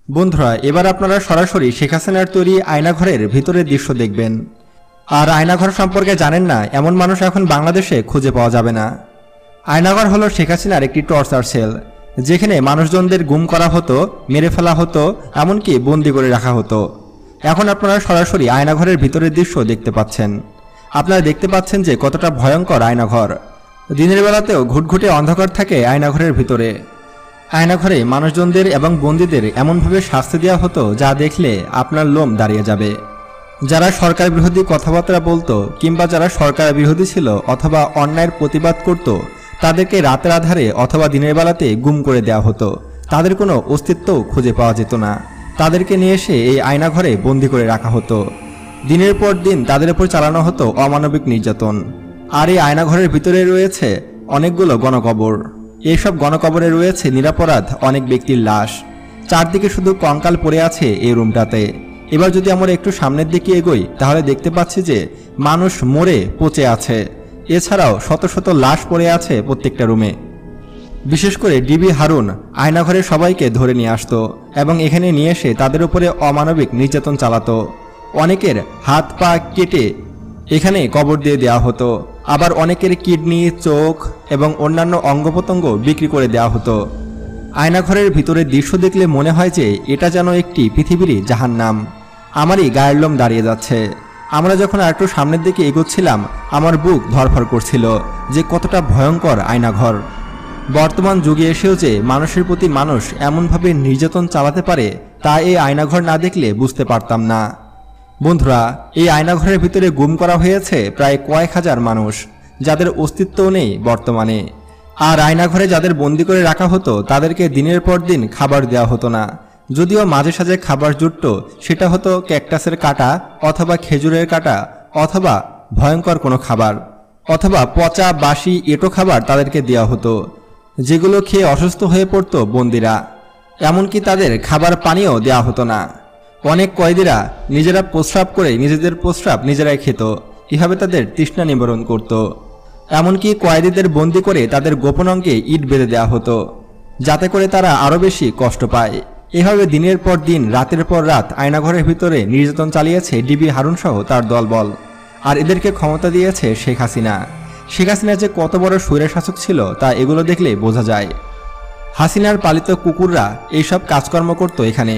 বন্ধুরা, এবার আপনারা সরাসরি শেখ হাসিনার তৈরি আয়নাঘরের ভিতরের দৃশ্য দেখবেন। আর আয়নাঘর সম্পর্কে জানেন না এমন মানুষ এখন বাংলাদেশে খুঁজে পাওয়া যাবে না। আয়নাঘর হলো শেখ হাসিনার একটি টর্চার সেল, যেখানে মানুষজনদের গুম করা হতো, মেরে ফেলা হতো, এমনকি বন্দি করে রাখা হতো। এখন আপনারা সরাসরি আয়নাঘরের ভিতরের দৃশ্য দেখতে পাচ্ছেন। আপনারা দেখতে পাচ্ছেন যে কতটা ভয়ঙ্কর আয়নাঘর। দিনের বেলাতেও ঘুটঘুটে অন্ধকার থাকে আয়নাঘরের ভিতরে। আয়নাঘরে মানুষজনদের এবং বন্দীদের এমনভাবে শাস্তি দেওয়া হতো যা দেখলে আপনার লোম দাঁড়িয়ে যাবে। যারা সরকার বিরোধী কথাবার্তা বলতো কিংবা যারা সরকার বিরোধী ছিল অথবা অন্যায়ের প্রতিবাদ করত, তাদেরকে রাতের আধারে অথবা দিনের বেলাতে গুম করে দেওয়া হতো। তাদের কোনো অস্তিত্বও খুঁজে পাওয়া যেত না। তাদেরকে নিয়ে এসে এই আয়নাঘরে বন্দি করে রাখা হতো। দিনের পর দিন তাদের উপর চালানো হতো অমানবিক নির্যাতন। আর এই আয়নাঘরের ভিতরে রয়েছে অনেকগুলো গণকবর। এইসব গণকবরে রয়েছে নিরপরাধ অনেক ব্যক্তির লাশ। চারদিকে শুধু কঙ্কাল পড়ে আছে এই রুমটাতে। এবার যদি আমরা একটু সামনের দিকে এগোই তাহলে দেখতে পাচ্ছি যে মানুষ মরে পচে আছে। এছাড়াও শত শত লাশ পড়ে আছে প্রত্যেকটা রুমে। বিশেষ করে ডিবি হারুন আয়নাঘরে সবাইকে ধরে নিয়ে আসতো এবং এখানে নিয়ে এসে তাদের উপরে অমানবিক নির্যাতন চালাতো। অনেকের হাত পা কেটে এখানে কবর দিয়ে দেওয়া হতো। আবার অনেকের কিডনি, চোখ এবং অন্যান্য অঙ্গপ্রত্যঙ্গ বিক্রি করে দেওয়া হতো। আয়নাঘরের ভিতরের দৃশ্য দেখলে মনে হয় যে এটা যেন একটি পৃথিবীরই জাহান্নাম। আমারই গায়ের লোম দাঁড়িয়ে যাচ্ছে। আমরা যখন আরেকটু সামনের দিকে এগোচ্ছিলাম আমার বুক ধড়ফড় করছিল যে কতটা ভয়ঙ্কর আয়নাঘর। বর্তমান যুগে এসেও যে মানুষের প্রতি মানুষ এমনভাবে নির্যাতন চালাতে পারে তা এই আয়নাঘর না দেখলে বুঝতে পারতাম না। বন্ধুরা, এই আয়নাঘরের ভিতরে গুম করা হয়েছে প্রায় কয়েক হাজার মানুষ, যাদের অস্তিত্বও নেই বর্তমানে। আর আয়নাঘরে যাদের বন্দি করে রাখা হতো তাদেরকে দিনের পর দিন খাবার দেওয়া হতো না। যদিও মাঝে সাঝে খাবার জুটত, সেটা হতো ক্যাকটাসের কাঁটা অথবা খেজুরের কাঁটা অথবা ভয়ঙ্কর কোনো খাবার, অথবা পচা বাসি এঁটো খাবার তাদেরকে দেওয়া হতো, যেগুলো খেয়ে অসুস্থ হয়ে পড়তো বন্দিরা। এমনকি তাদের খাবার পানিও দেওয়া হতো না। অনেক কয়েদিরা নিজেরা প্রস্রাব করে নিজেদের প্রস্রাব নিজেরাই খেত। এভাবে তাদের তৃষ্ণা নিবারণ করত। এমনকি কয়েদিদের বন্দি করে তাদের গোপন অঙ্গে ইট বেঁধে দেওয়া হতো, যাতে করে তারা আরও বেশি কষ্ট পায়। এভাবে দিনের পর দিন রাতের পর রাত আয়নাঘরের ভিতরে নির্যাতন চালিয়েছে ডিবি হারুন সহ তার দলবল। আর এদেরকে ক্ষমতা দিয়েছে শেখ হাসিনা। শেখ হাসিনা যে কত বড় স্বৈরশাসক ছিল তা এগুলো দেখলে বোঝা যায়। হাসিনার পালিত কুকুররা এইসব কাজকর্ম করত এখানে।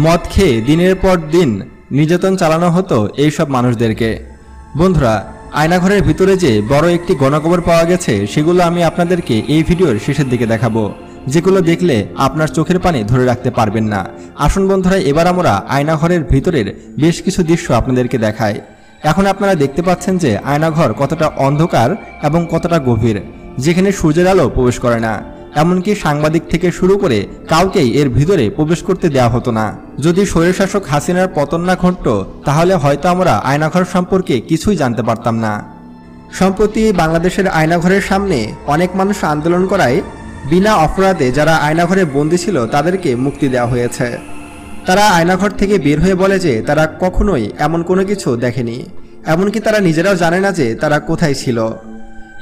মদ খেয়ে দিনের পর দিন নির্যাতন চালানো হতো এইসব মানুষদেরকে। বন্ধুরা, আয়নাঘরের ভিতরে যে বড় একটি গণকবর পাওয়া গেছে সেগুলো আমি আপনাদেরকে এই ভিডিওর শেষের দিকে দেখাবো, যেগুলো দেখলে আপনার চোখের পানি ধরে রাখতে পারবেন না। আসুন বন্ধুরা, এবার আমরা আয়নাঘরের ভিতরের বেশ কিছু দৃশ্য আপনাদেরকে দেখাই। এখন আপনারা দেখতে পাচ্ছেন যে আয়নাঘর কতটা অন্ধকার এবং কতটা গভীর, যেখানে সূর্যের আলো প্রবেশ করে না। এমনকি সাংবাদিক থেকে শুরু করে কাউকেই এর ভিতরে প্রবেশ করতে দেওয়া হতো না। যদি স্বৈরশাসক হাসিনার পতন না ঘটত তাহলে হয়তো আমরা আয়নাঘর সম্পর্কে কিছুই জানতে পারতাম না। সম্প্রতি বাংলাদেশের আয়নাঘরের সামনে অনেক মানুষ আন্দোলন করায় বিনা অপরাধে যারা আয়নাঘরে বন্দী ছিল তাদেরকে মুক্তি দেওয়া হয়েছে। তারা আয়নাঘর থেকে বের হয়ে বলে যে তারা কখনোই এমন কোনো কিছু দেখেনি, এমনকি তারা নিজেরাও জানে না যে তারা কোথায় ছিল।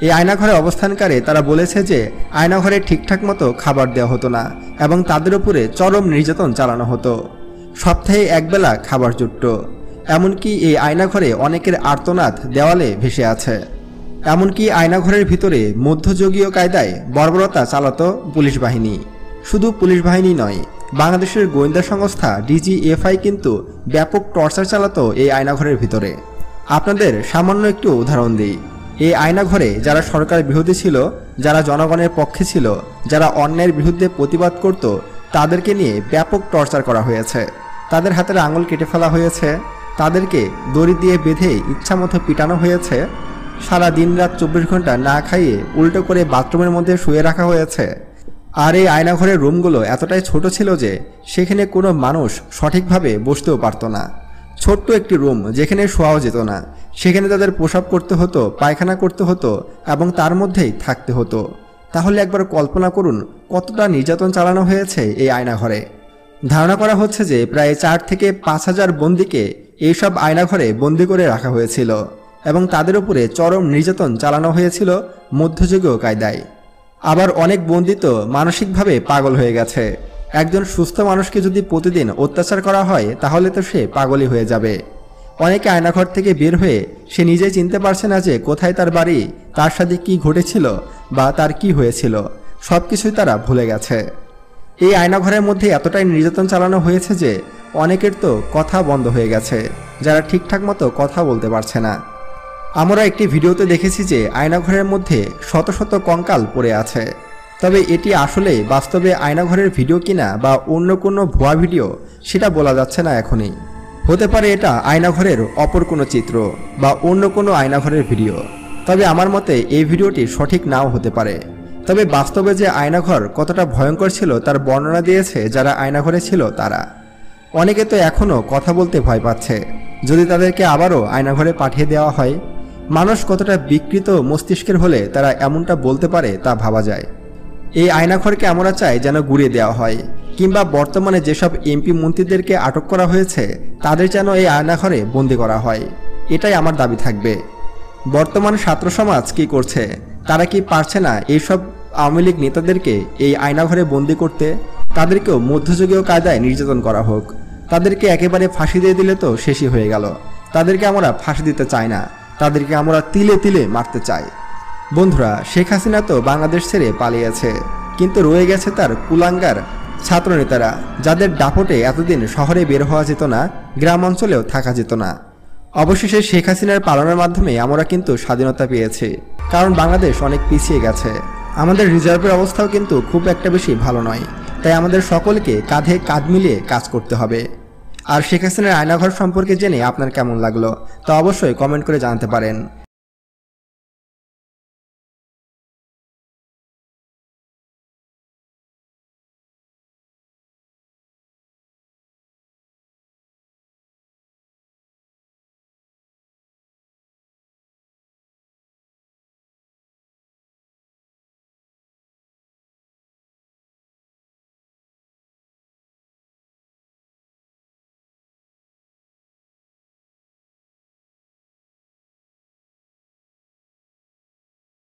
এই আয়নাঘরে অবস্থানকারে তারা বলেছে যে আয়নাঘরে ঠিকঠাক মতো খাবার দেওয়া হতো না এবং তাদের উপরে চরম নির্যাতন চালানো হতো। সপ্তাহে একবেলা খাবার জুটত। এমনকি এই আয়নাঘরে অনেকের আর্তনাদ দেওয়ালে ভেসে আছে। এমনকি আয়নাঘরের ভিতরে মধ্যযুগীয় কায়দায় বর্বরতা চালাতো পুলিশ বাহিনী। শুধু পুলিশ বাহিনী নয়, বাংলাদেশের গোয়েন্দা সংস্থা ডিজিএফআই কিন্তু ব্যাপক টর্চার চালাতো এই আয়নাঘরের ভিতরে। আপনাদের সামান্য একটু উদাহরণ দিই। এই আয়নাঘরে যারা সরকার বিরোধী ছিল, যারা জনগণের পক্ষে ছিল, যারা অন্যায়ের বিরুদ্ধে প্রতিবাদ করত, তাদেরকে নিয়ে ব্যাপক টর্চার করা হয়েছে। তাদের হাতের আঙুল কেটে ফেলা হয়েছে, তাদেরকে দড়ি দিয়ে বেঁধে ইচ্ছামতো পিটানো হয়েছে, সারা দিন রাত 24 ঘন্টা না খাইয়ে উল্টো করে বাথরুমের মধ্যে শুয়ে রাখা হয়েছে। আর এই আয়নাঘরের রুমগুলো এতটাই ছোট ছিল যে সেখানে কোনো মানুষ সঠিকভাবে বসতেও পারত না। ছোট্ট একটি রুম যেখানে শোয়াও যেত না, সেখানে তাদের প্রসাব করতে হতো, পায়খানা করতে হতো এবং তার মধ্যেই থাকতে হতো। তাহলে একবার কল্পনা করুন কতটা নির্যাতন চালানো হয়েছে এই আয়নাঘরে। ধারণা করা হচ্ছে যে প্রায় 4 থেকে 5 হাজার বন্দীকে এইসব আয়নাঘরে বন্দি করে রাখা হয়েছিল এবং তাদের উপরে চরম নির্যাতন চালানো হয়েছিল মধ্যযুগীয় কায়দায়। আবার অনেক বন্দী তো মানসিকভাবে পাগল হয়ে গেছে। একজন সুস্থ মানুষকে যদি প্রতিদিন অত্যাচার করা হয় তাহলে তো সে পাগলই হয়ে যাবে। অনেকে আয়নাঘর থেকে বের হয়ে সে নিজেই চিনতে পারছে না যে কোথায় তার বাড়ি, তার সাথে কি ঘটেছিল বা তার কি হয়েছিল, সব কিছুই তারা ভুলে গেছে। এই আয়নাঘরের মধ্যে এতটাই নির্যাতন চালানো হয়েছে যে অনেকের তো কথা বন্ধ হয়ে গেছে, যারা ঠিকঠাক মতো কথা বলতে পারছে না। আমরা একটি ভিডিওতে দেখেছি যে আয়নাঘরের মধ্যে শত শত কঙ্কাল পড়ে আছে, তবে এটি আসলে বাস্তবে আয়নাঘরের ভিডিও কিনা বা অন্য কোনো ভুয়া ভিডিও সেটা বলা যাচ্ছে না এখনই। হতে পারে এটা আয়নাঘরের অপর কোনো চিত্র বা অন্য কোনো আয়নাঘরের ভিডিও, তবে আমার মতে এই ভিডিওটি সঠিক নাও হতে পারে। তবে বাস্তবে যে আয়নাঘর কতটা ভয়ঙ্কর ছিল তার বর্ণনা দিয়েছে যারা আয়নাঘরে ছিল তারা। অনেকে তো এখনও কথা বলতে ভয় পাচ্ছে, যদি তাদেরকে আবারও আয়নাঘরে পাঠিয়ে দেওয়া হয়। মানুষ কতটা বিকৃত মস্তিষ্কের হলে তারা এমনটা বলতে পারে তা ভাবা যায়। এই আয়নাঘরকে আমরা চাই যেন গুড়িয়ে দেওয়া হয়, কিংবা বর্তমানে যেসব এমপি মন্ত্রীদেরকে আটক করা হয়েছে তাদের যেন এই আয়নাঘরে বন্দি করা হয়, এটাই আমার দাবি থাকবে। বর্তমান ছাত্র সমাজ কি করছে? তারা কি পারছে না এইসব আওয়ামী লীগ নেতাদেরকে এই আয়নাঘরে বন্দি করতে? তাদেরকেও মধ্যযুগীয় কায়দায় নির্যাতন করা হোক, তাদেরকে একেবারে ফাঁসি দিয়ে দিলে তো শেষই হয়ে গেল। তাদেরকে আমরা ফাঁসি দিতে চাই না, তাদেরকে আমরা তিলে তিলে মারতে চাই। বন্ধুরা, শেখ হাসিনা তো বাংলাদেশ ছেড়ে পালিয়েছে, কিন্তু রয়ে গেছে তার কুলাঙ্গার ছাত্রনেতারা, যাদের দাপটে এতদিন শহরে বের হওয়া যেত না, গ্রাম অঞ্চলেও থাকা যেত না। অবশেষে শেখ হাসিনার পালনের মাধ্যমে আমরা কিন্তু স্বাধীনতা পেয়েছি, কারণ বাংলাদেশ অনেক পিছিয়ে গেছে। আমাদের রিজার্ভের অবস্থাও কিন্তু খুব একটা বেশি ভালো নয়, তাই আমাদের সকলকে কাঁধে কাঁধ মিলিয়ে কাজ করতে হবে। আর শেখ হাসিনার আয়নাঘর সম্পর্কে জেনে আপনার কেমন লাগলো তা অবশ্যই কমেন্ট করে জানাতে পারেন।